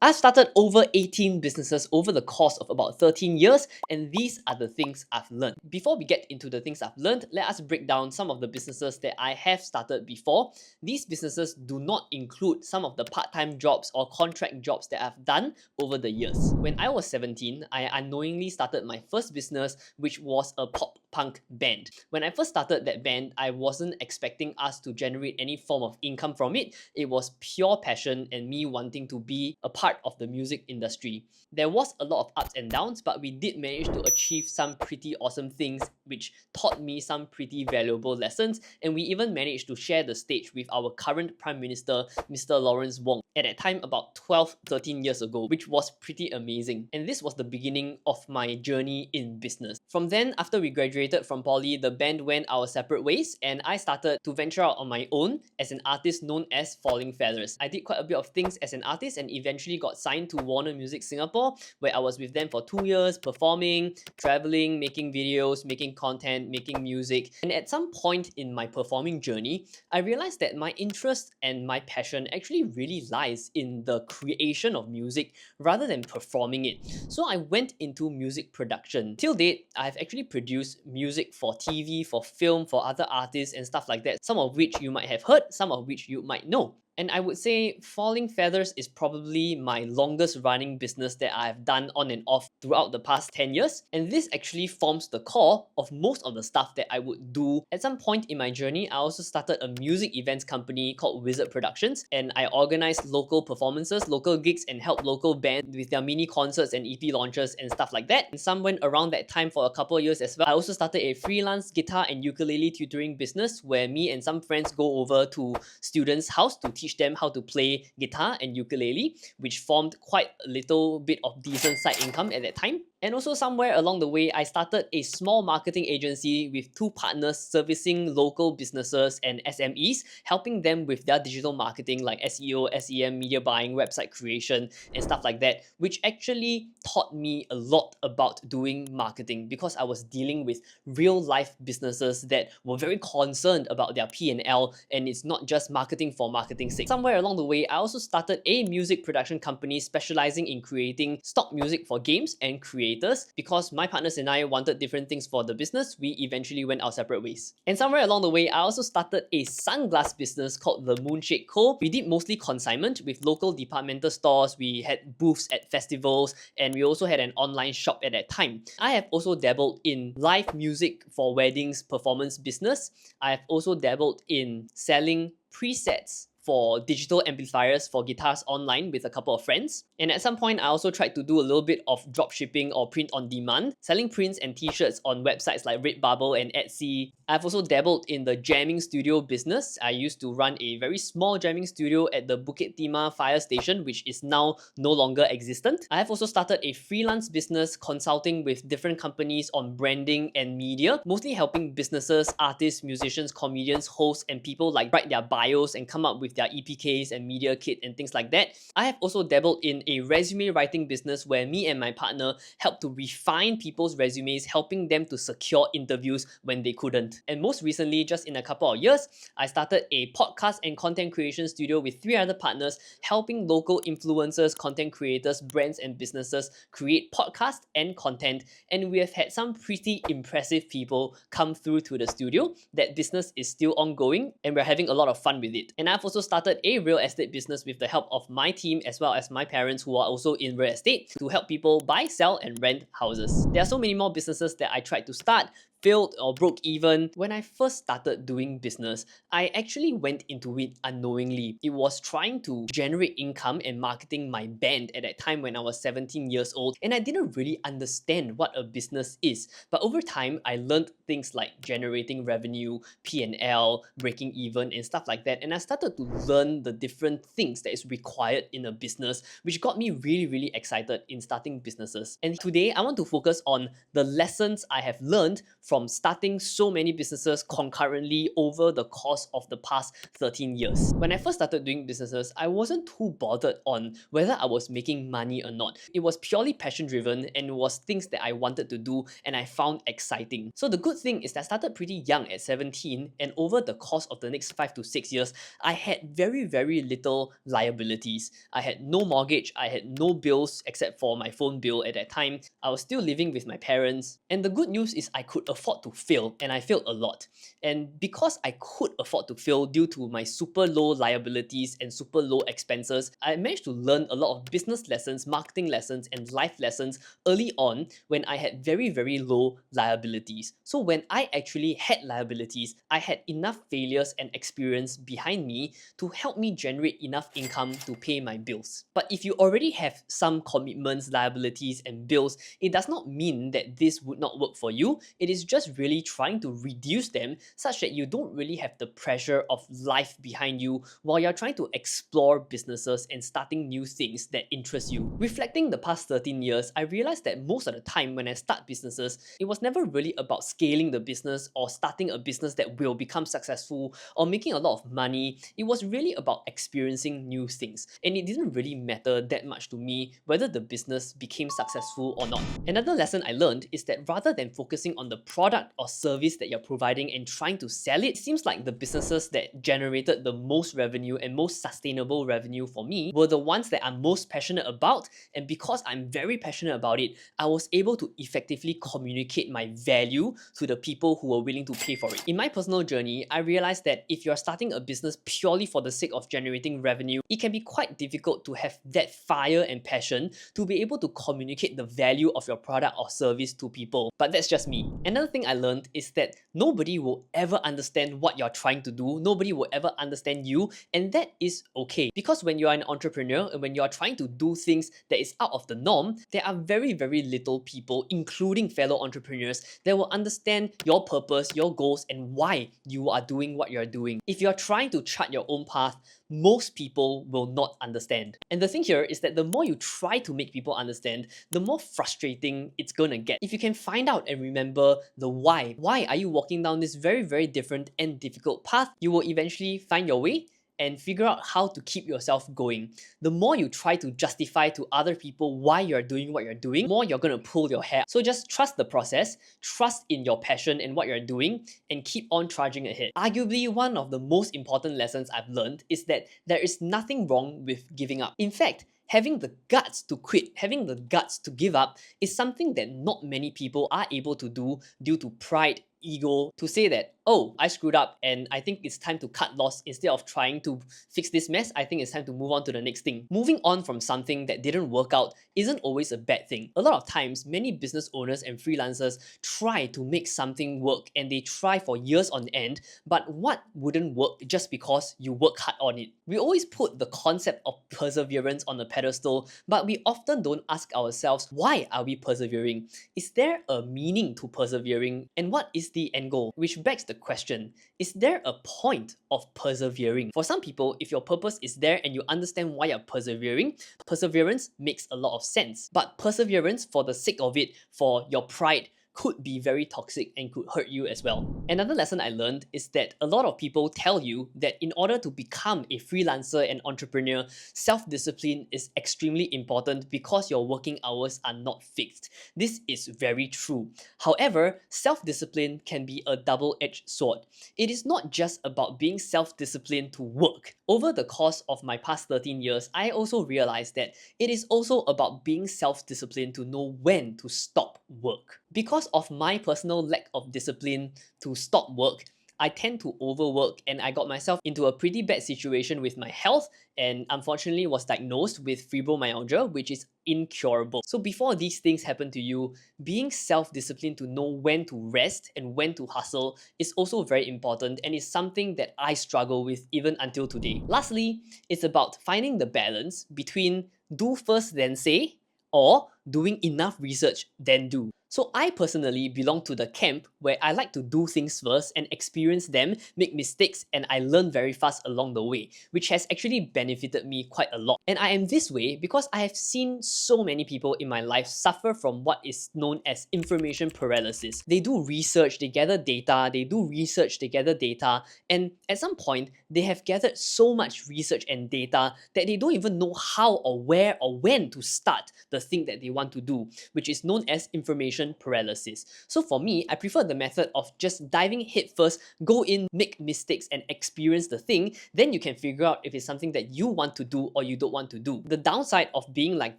I've started over 18 businesses over the course of about 13 years, and these are the things I've learned. Before we get into the things I've learned, let us break down some of the businesses that I have started before. These businesses do not include some of the part-time jobs or contract jobs that I've done over the years. When I was 17, I unknowingly started my first business, which was a pop punk band. When I first started that band, I wasn't expecting us to generate any form of income from it. It was pure passion and me wanting to be a part of the music industry. There was a lot of ups and downs, but we did manage to achieve some pretty awesome things which taught me some pretty valuable lessons, and we even managed to share the stage with our current Prime Minister, Mr. Lawrence Wong, at that time about 12-13 years ago, which was pretty amazing. And this was the beginning of my journey in business. From then, after we graduated from poly, the band went our separate ways, and I started to venture out on my own as an artist known as Falling Feathers. I did quite a bit of things as an artist and eventually got signed to Warner Music Singapore, where I was with them for 2 years, performing, traveling, making videos, making content, making music. And at some point in my performing journey, I realized that my interest and my passion actually really lies in the creation of music rather than performing it. So I went into music production. Till date, I've actually produced music for TV, for film, for other artists and stuff like that, some of which you might have heard, some of which you might know. And I would say Falling Feathers is probably my longest running business that I've done on and off throughout the past 10 years. And this actually forms the core of most of the stuff that I would do. At some point in my journey, I also started a music events company called Wizard Productions, and I organized local performances, local gigs, and helped local bands with their mini concerts and EP launches and stuff like that. And some went around that time for a couple of years as well. I also started a freelance guitar and ukulele tutoring business where me and some friends go over to students' house to teach them how to play guitar and ukulele, which formed quite a little bit of decent side income at that time. And also somewhere along the way, I started a small marketing agency with 2 partners servicing local businesses and SMEs, helping them with their digital marketing like SEO, SEM, media buying, website creation, and stuff like that, which actually taught me a lot about doing marketing because I was dealing with real life businesses that were very concerned about their P&L, and it's not just marketing for marketing's sake. Somewhere along the way, I also started a music production company specializing in creating stock music for games and creators. Because my partners and I wanted different things for the business, we eventually went our separate ways. And somewhere along the way, I also started a sunglass business called The Moonshade Co. We did mostly consignment with local departmental stores, we had booths at festivals, and we also had an online shop at that time. I have also dabbled in live music for weddings performance business. I have also dabbled in selling presets for digital amplifiers for guitars online with a couple of friends. And at some point, I also tried to do a little bit of drop shipping or print on demand, selling prints and t-shirts on websites like Redbubble and Etsy. I've also dabbled in the jamming studio business. I used to run a very small jamming studio at the Bukit Timah fire station, which is now no longer existent. I have also started a freelance business consulting with different companies on branding and media, mostly helping businesses, artists, musicians, comedians, hosts, and people like write their bios and come up with their EPKs and media kit and things like that. I have also dabbled in a resume writing business where me and my partner helped to refine people's resumes, helping them to secure interviews when they couldn't. And most recently, just in a couple of years, I started a podcast and content creation studio with 3 other partners, helping local influencers, content creators, brands, and businesses create podcasts and content. And we have had some pretty impressive people come through to the studio. That business is still ongoing, and we're having a lot of fun with it. And I've also started a real estate business with the help of my team as well as my parents who are also in real estate to help people buy, sell, and rent houses. There are so many more businesses that I tried to start, failed or broke even. When I first started doing business, I actually went into it unknowingly. It was trying to generate income and marketing my band at that time when I was 17 years old, and I didn't really understand what a business is. But over time, I learned things like generating revenue, P&L, breaking even, and stuff like that. And I started to learn the different things that is required in a business, which got me really excited in starting businesses. And today, I want to focus on the lessons I have learned from starting so many businesses concurrently over the course of the past 13 years. When I first started doing businesses, I wasn't too bothered on whether I was making money or not. It was purely passion driven and it was things that I wanted to do and I found exciting. So the good thing is that I started pretty young at 17, and over the course of the next 5 to 6 years, I had very little liabilities. I had no mortgage, I had no bills except for my phone bill at that time. I was still living with my parents. And the good news is I could afford to fail, and I failed a lot. And because I could afford to fail due to my super low liabilities and super low expenses, I managed to learn a lot of business lessons, marketing lessons, and life lessons early on when I had very low liabilities. So when I actually had liabilities, I had enough failures and experience behind me to help me generate enough income to pay my bills. But if you already have some commitments, liabilities, and bills, it does not mean that this would not work for you. It is just really trying to reduce them such that you don't really have the pressure of life behind you while you're trying to explore businesses and starting new things that interest you. Reflecting the past 13 years, I realized that most of the time when I start businesses, it was never really about scaling the business or starting a business that will become successful or making a lot of money. It was really about experiencing new things, and it didn't really matter that much to me whether the business became successful or not. Another lesson I learned is that rather than focusing on the product or service that you're providing and trying to sell it, seems like the businesses that generated the most revenue and most sustainable revenue for me were the ones that I'm most passionate about. And because I'm very passionate about it, I was able to effectively communicate my value to the people who were willing to pay for it. In my personal journey, I realized that if you're starting a business purely for the sake of generating revenue, it can be quite difficult to have that fire and passion to be able to communicate the value of your product or service to people. But that's just me. Another thing I learned is that nobody will ever understand what you're trying to do. Nobody will ever understand you, and that is okay. Because when you are an entrepreneur and when you are trying to do things that is out of the norm, there are very little people, including fellow entrepreneurs, that will understand your purpose, your goals, and why you are doing what you're doing. If you're trying to chart your own path, most people will not understand. And the thing here is that the more you try to make people understand, the more frustrating it's gonna get. If you can find out and remember the why are you walking down this very different and difficult path, you will eventually find your way and figure out how to keep yourself going. The more you try to justify to other people why you're doing what you're doing, the more you're gonna pull your hair. So just trust the process, trust in your passion and what you're doing, and keep on charging ahead. Arguably, one of the most important lessons I've learned is that there is nothing wrong with giving up. In fact, having the guts to quit, having the guts to give up is something that not many people are able to do due to pride, ego, to say that, oh, I screwed up and I think it's time to cut loss. Instead of trying to fix this mess, I think it's time to move on to the next thing. Moving on from something that didn't work out isn't always a bad thing. A lot of times, many business owners and freelancers try to make something work and they try for years on end, but what wouldn't work just because you work hard on it? We always put the concept of perseverance on a pedestal, but we often don't ask ourselves, why are we persevering? Is there a meaning to persevering? And what is the end goal? Which begs the question, is there a point of persevering? For some people, if your purpose is there and you understand why you're persevering, perseverance makes a lot of sense. But perseverance for the sake of it, for your pride, could be very toxic and could hurt you as well. Another lesson I learned is that a lot of people tell you that in order to become a freelancer and entrepreneur, self-discipline is extremely important because your working hours are not fixed. This is very true. However, self-discipline can be a double-edged sword. It is not just about being self-disciplined to work. Over the course of my past 13 years, I also realized that it is also about being self-disciplined to know when to stop work. Because of my personal lack of discipline to stop work, I tend to overwork and I got myself into a pretty bad situation with my health and unfortunately was diagnosed with fibromyalgia, which is incurable. So before these things happen to you, being self-disciplined to know when to rest and when to hustle is also very important and is something that I struggle with even until today. Lastly, it's about finding the balance between do first then say or doing enough research than do. So I personally belong to the camp where I like to do things first and experience them, make mistakes, and I learn very fast along the way, which has actually benefited me quite a lot. And I am this way because I have seen so many people in my life suffer from what is known as information paralysis. They do research, they gather data, they do research, they gather data, and at some point, they have gathered so much research and data that they don't even know how or where or when to start the thing that they want to do, which is known as information paralysis. So for me, I prefer the method of just diving headfirst, go in, make mistakes, and experience the thing. Then you can figure out if it's something that you want to do or you don't want to do. The downside of being like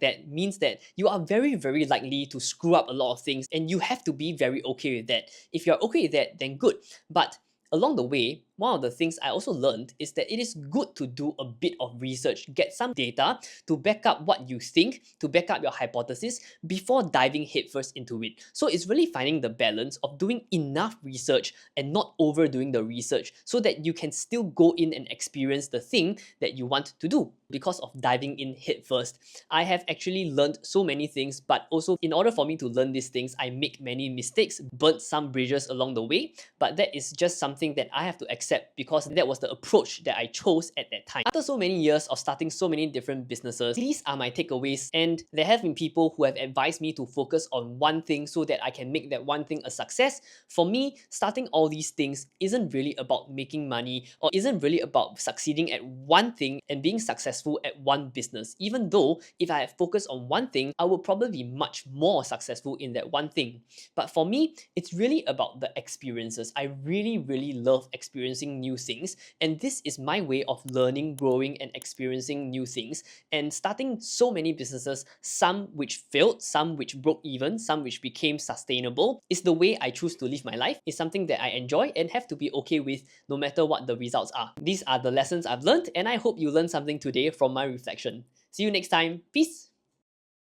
that means that you are very, very likely to screw up a lot of things, and you have to be very okay with that. If you're okay with that, then good. But along the way, one of the things I also learned is that it is good to do a bit of research, get some data to back up what you think, to back up your hypothesis before diving headfirst into it. So it's really finding the balance of doing enough research and not overdoing the research so that you can still go in and experience the thing that you want to do. Because of diving in headfirst, I have actually learned so many things, but also in order for me to learn these things, I make many mistakes, burnt some bridges along the way, but that is just something that I have to accept because that was the approach that I chose at that time. After so many years of starting so many different businesses, these are my takeaways, and there have been people who have advised me to focus on one thing so that I can make that one thing a success. For me, starting all these things isn't really about making money or isn't really about succeeding at one thing and being successful at one business, even though if I had focused on one thing, I would probably be much more successful in that one thing. But for me, it's really about the experiences. I really love experiencing new things, and this is my way of learning, growing, and experiencing new things, and starting so many businesses, some which failed, some which broke even, some which became sustainable, is the way I choose to live my life. It's something that I enjoy and have to be okay with no matter what the results are. These are the lessons I've learned, and I hope you learned something today from my reflection. See you next time. Peace.